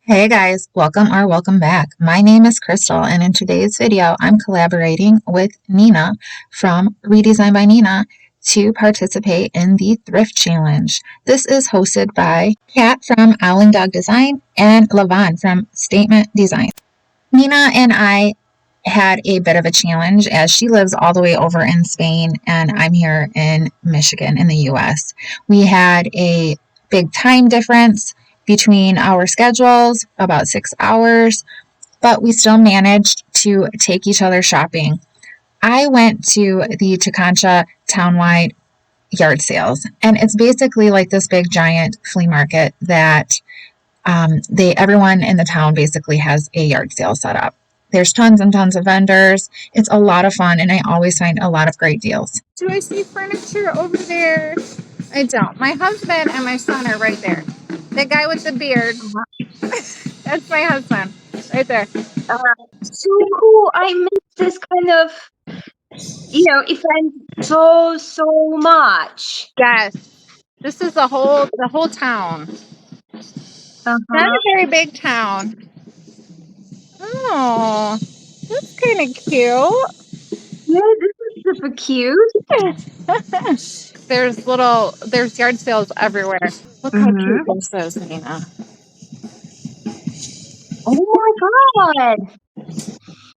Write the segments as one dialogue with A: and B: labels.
A: Hey guys, welcome back. My name is Crystal, and in today's video, I'm collaborating with Nina from Redesign by Nina to participate in the Thrift Challenge. This is hosted by Kat from Owling Dog Design and Lavon from Statement Design. Nina and I had a bit of a challenge as she lives all the way over in Spain and I'm here in Michigan in the US. We had a big time difference between our schedules, about 6 hours, but we still managed to take each other shopping. I went to the Chicancha townwide yard sales, and it's basically like this big giant flea market that everyone in the town basically has a yard sale set up. There's tons and tons of vendors. It's a lot of fun, and I always find a lot of great deals. Do I see furniture over there? I don't. My husband and my son are right there. The guy with the beard, that's my husband, right there.
B: So cool. I miss this kind of, event so much.
A: Yes, this is the whole town. Not a very big town. Oh, that's kind of cute.
B: Yeah, this is super cute.
A: There's yard sales everywhere. Look how cute this is, Nina.
B: Oh my god.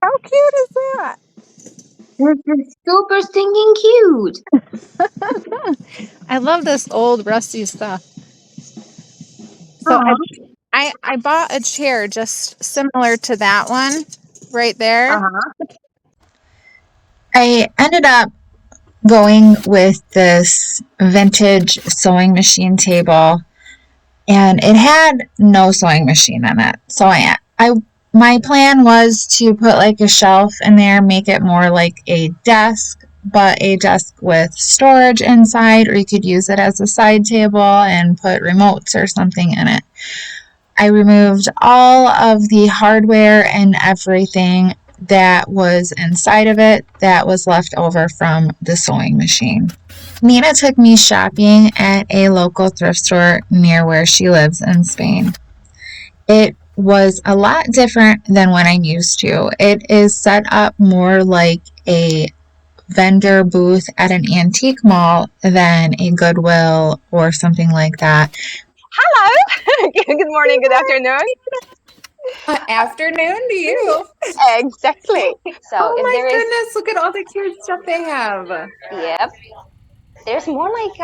A: How cute is that?
B: This is super stinking cute.
A: I love this old rusty stuff. So I bought a chair just similar to that one right there. I ended up going with this vintage sewing machine table, and it had no sewing machine in it. So my plan was to put like a shelf in there, make it more like a desk, but a desk with storage inside, or you could use it as a side table and put remotes or something in it. I removed all of the hardware and everything that was inside of it that was left over from the sewing machine. Nina took me shopping at a local thrift store near where she lives in Spain. It was a lot different than what I'm used to. It is set up more like a vendor booth at an antique mall than a Goodwill or something like that.
C: Hello. Good morning, good afternoon.
A: Afternoon to you.
C: Exactly. So
A: oh my goodness, look at all the cute stuff they have.
C: Yep. There's more like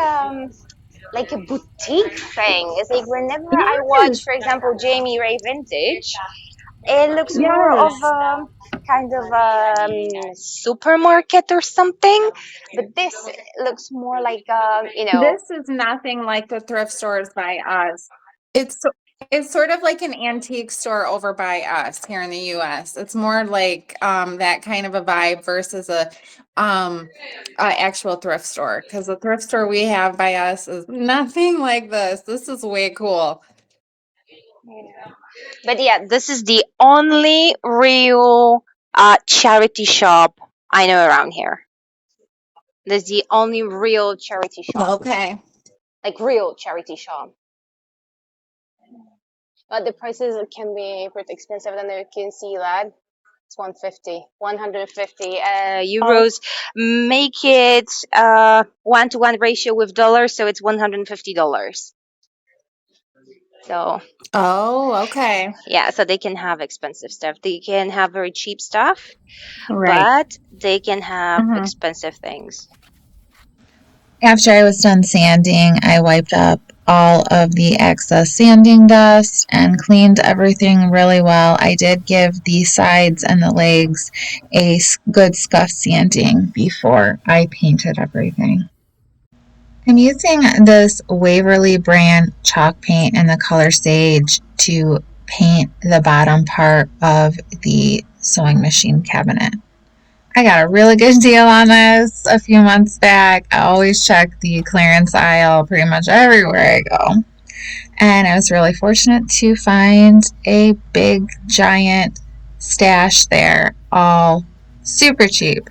C: a boutique thing. It's like whenever I watch, for example, Jamie Ray Vintage, it looks more of a kind of supermarket or something. But this looks more like
A: This is nothing like the thrift stores by us. It's sort of like an antique store over by us here in the US. It's more like that kind of a vibe versus a actual thrift store, because the thrift store we have by us is nothing like this. This is way cool.
C: But yeah, this is the only real charity shop I know around here. This is the only real charity shop.
A: Okay.
C: Like real charity shop. But the prices can be pretty expensive, and you can see that it's 150 euros. Make it 1-to-1 ratio with dollars, so it's $150. So
A: okay.
C: Yeah, so they can have expensive stuff. They can have very cheap stuff, but they can have expensive things. After I was done sanding, I wiped up all of the excess sanding dust and cleaned everything really well. I did give the sides and the legs a good scuff sanding before I painted everything. I'm using this Waverly brand chalk paint in the color Sage to paint the bottom part of the sewing machine cabinet. I got a really good deal on this a few months back. I always check the clearance aisle pretty much everywhere I go. And I was really fortunate to find a big, giant stash there, all super cheap,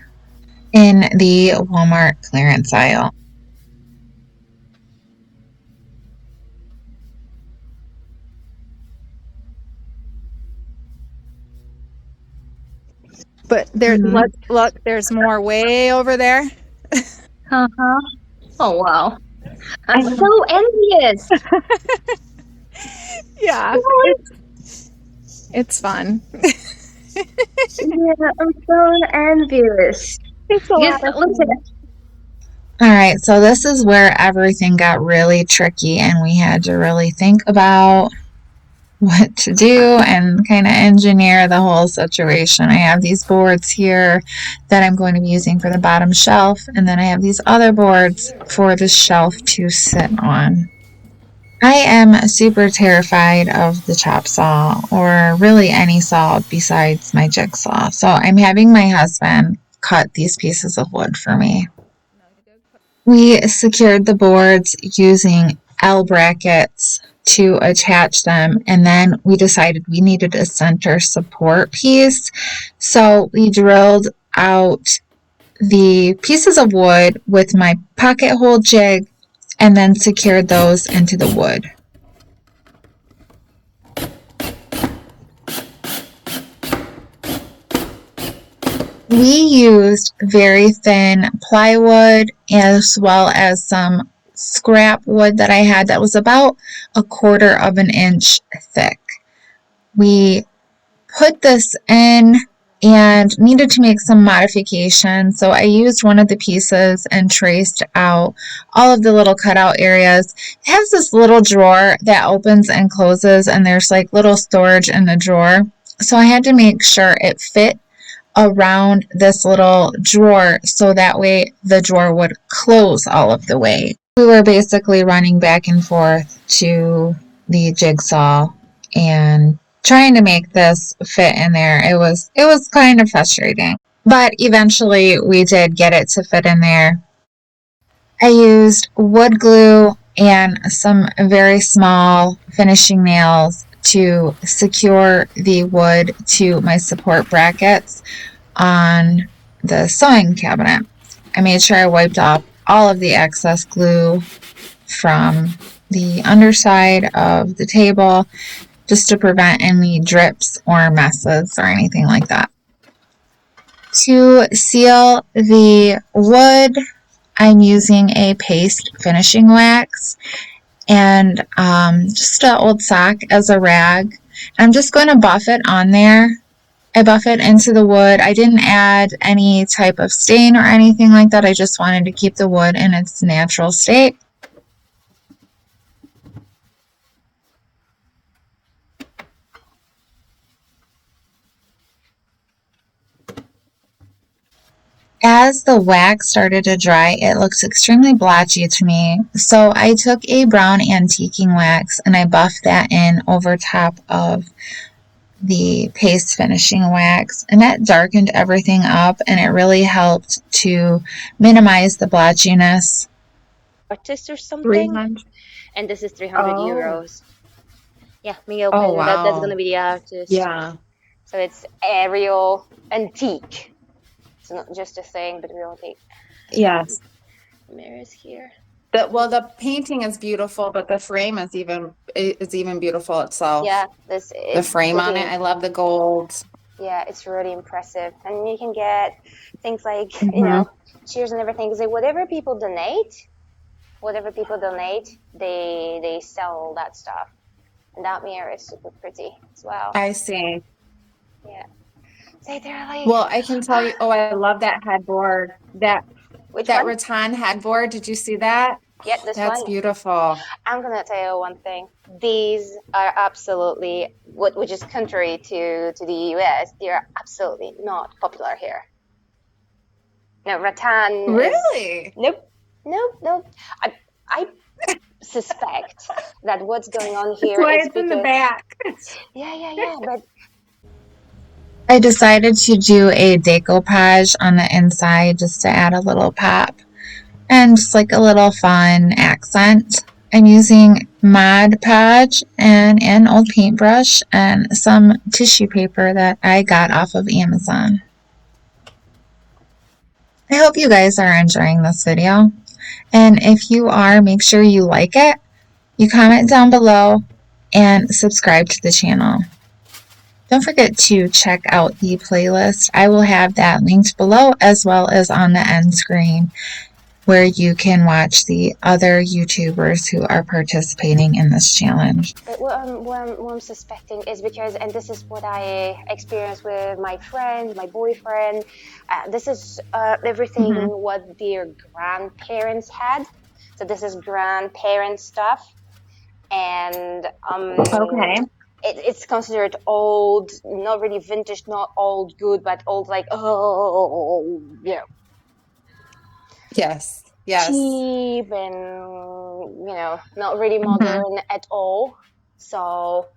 C: in the Walmart clearance aisle.
A: But there, look, there's more way over there.
B: Uh-huh. Oh, wow. I'm so envious.
A: Yeah. It's fun.
B: Yeah, I'm so envious.
A: It's a
B: Yes,
A: lot of
B: listen.
A: fun. All right, so this is where everything got really tricky and we had to really think about what to do and kind of engineer the whole situation. I have these boards here that I'm going to be using for the bottom shelf, and then I have these other boards for the shelf to sit on. I am super terrified of the chop saw, or really any saw besides my jigsaw. So I'm having my husband cut these pieces of wood for me. We secured the boards using L brackets to attach them, and then we decided we needed a center support piece. So we drilled out the pieces of wood with my pocket hole jig and then secured those into the wood. We used very thin plywood as well as some scrap wood that I had that was about 1/4 of an inch thick. We put this in and needed to make some modifications, so I used one of the pieces and traced out all of the little cutout areas. It has this little drawer that opens and closes, and there's like little storage in the drawer, so I had to make sure it fit around this little drawer so that way the drawer would close all of the way. We were basically running back and forth to the jigsaw and trying to make this fit in there. It was kind of frustrating, but eventually we did get it to fit in there. I used wood glue and some very small finishing nails to secure the wood to my support brackets on the sewing cabinet. I made sure I wiped off all of the excess glue from the underside of the table just to prevent any drips or messes or anything like that. To seal the wood, I'm using a paste finishing wax and just an old sock as a rag. I'm just going to buff it on there. I buff it into the wood. I didn't add any type of stain or anything like that. I just wanted to keep the wood in its natural state. As the wax started to dry, it looked extremely blotchy to me, so I took a brown antiquing wax and I buffed that in over top of the paste finishing wax, and that darkened everything up and it really helped to minimize the blotchiness.
C: Artist or something. 300. And this is 300 euros. Yeah, me open. Oh, wow. That's gonna be the artist. Yeah. So it's a real antique. It's not just a thing, but real antique.
A: Yes.
C: Mirrors here.
A: The painting is beautiful, but the frame is even beautiful itself.
C: Yeah,
A: the frame on it. I love the gold.
C: Yeah, it's really impressive, and you can get things like cheers and everything. Because whatever people donate, they sell that stuff, and that mirror is super pretty as well.
A: I see.
C: Yeah. So they're like.
A: Well, I can tell you. Oh, I love that headboard. That rattan headboard. Did you see that?
C: Yeah,
A: that's beautiful.
C: I'm gonna tell you one thing. These are absolutely which is contrary to the US. They are absolutely not popular here. No, rattan.
A: Really?
C: Nope. I suspect that what's going on here is
A: because in the back.
C: Yeah. But
A: I decided to do a decoupage on the inside just to add a little pop and just like a little fun accent. I'm using Mod Podge and an old paintbrush and some tissue paper that I got off of Amazon. I hope you guys are enjoying this video, and if you are, make sure you like it, you comment down below, and subscribe to the channel. Don't forget to check out the playlist. I will have that linked below as well as on the end screen, where you can watch the other YouTubers who are participating in this challenge.
D: But what I'm suspecting is because, and this is what I experienced with my friend, my boyfriend, this is everything what their grandparents had. So this is grandparent stuff. And it's considered old, not really vintage, not old good, but old like, oh, you know.
E: Yes.
D: Cheap and, you know, not really modern at all. So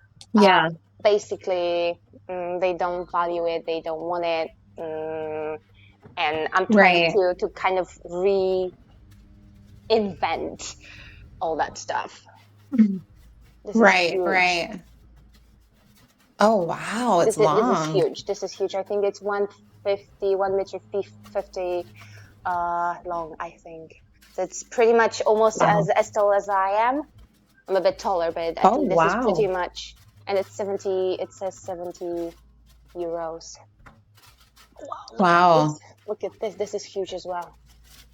D: basically they don't value it, they don't want it, and I'm trying to kind of reinvent all that stuff.
E: Right. Oh wow, it's long.
D: This is huge. I think it's 1.50 long, I think. So it's pretty much almost as tall as I am. I'm a bit taller, but I think this is pretty much, and it's 70, it says 70 euros.
E: Wow.
D: Look at this. This is huge as well.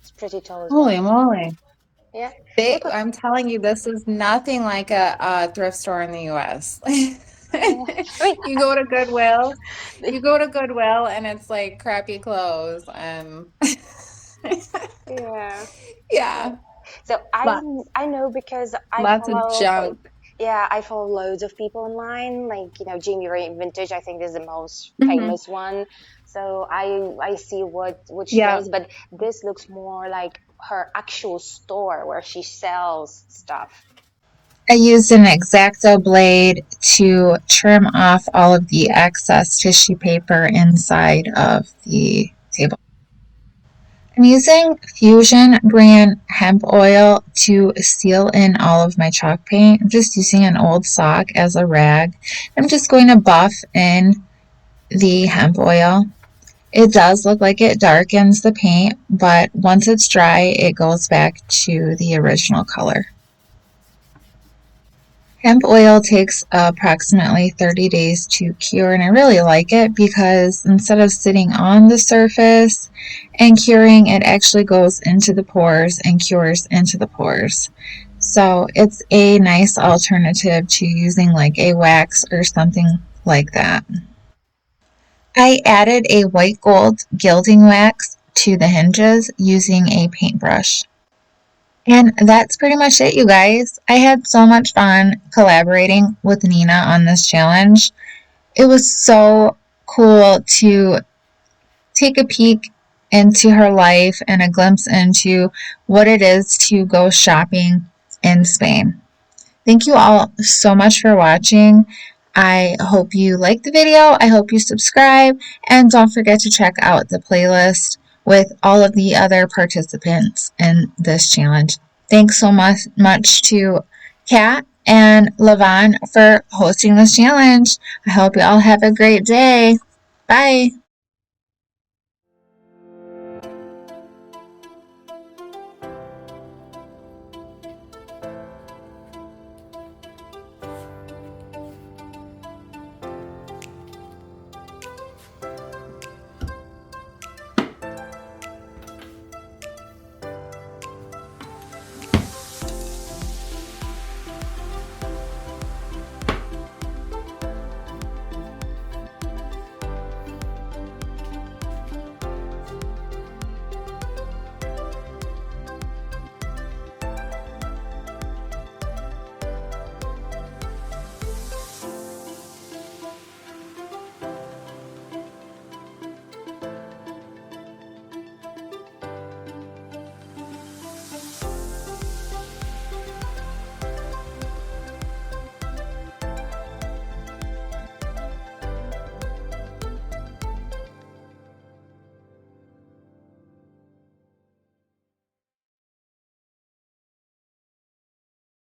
D: It's pretty tall as
E: Holy moly.
D: Yeah.
E: I'm telling you, this is nothing like a thrift store in the US. You go to Goodwill, and it's like crappy clothes and yeah.
D: So I know because I
E: lots
D: follow
E: of junk.
D: I follow loads of people online, like, you know, Jamie Ray Vintage, I think is the most famous one. So I see what she does, but this looks more like her actual store where she sells stuff.
A: I used an X-Acto blade to trim off all of the excess tissue paper inside of the table. I'm using Fusion brand hemp oil to seal in all of my chalk paint. I'm just using an old sock as a rag. I'm just going to buff in the hemp oil. It does look like it darkens the paint, but once it's dry, it goes back to the original color. Hemp oil takes approximately 30 days to cure, and I really like it because instead of sitting on the surface and curing, it actually goes into the pores and cures into the pores. So it's a nice alternative to using like a wax or something like that. I added a white gold gilding wax to the hinges using a paintbrush. And that's pretty much it, you guys. I had so much fun collaborating with Nina on this challenge. It was so cool to take a peek into her life and a glimpse into what it is to go shopping in Spain. Thank you all so much for watching. I hope you liked the video. I hope you subscribe, and don't forget to check out the playlist with all of the other participants in this challenge. Thanks so much to Kat and Levon for hosting this challenge. I hope you all have a great day. Bye.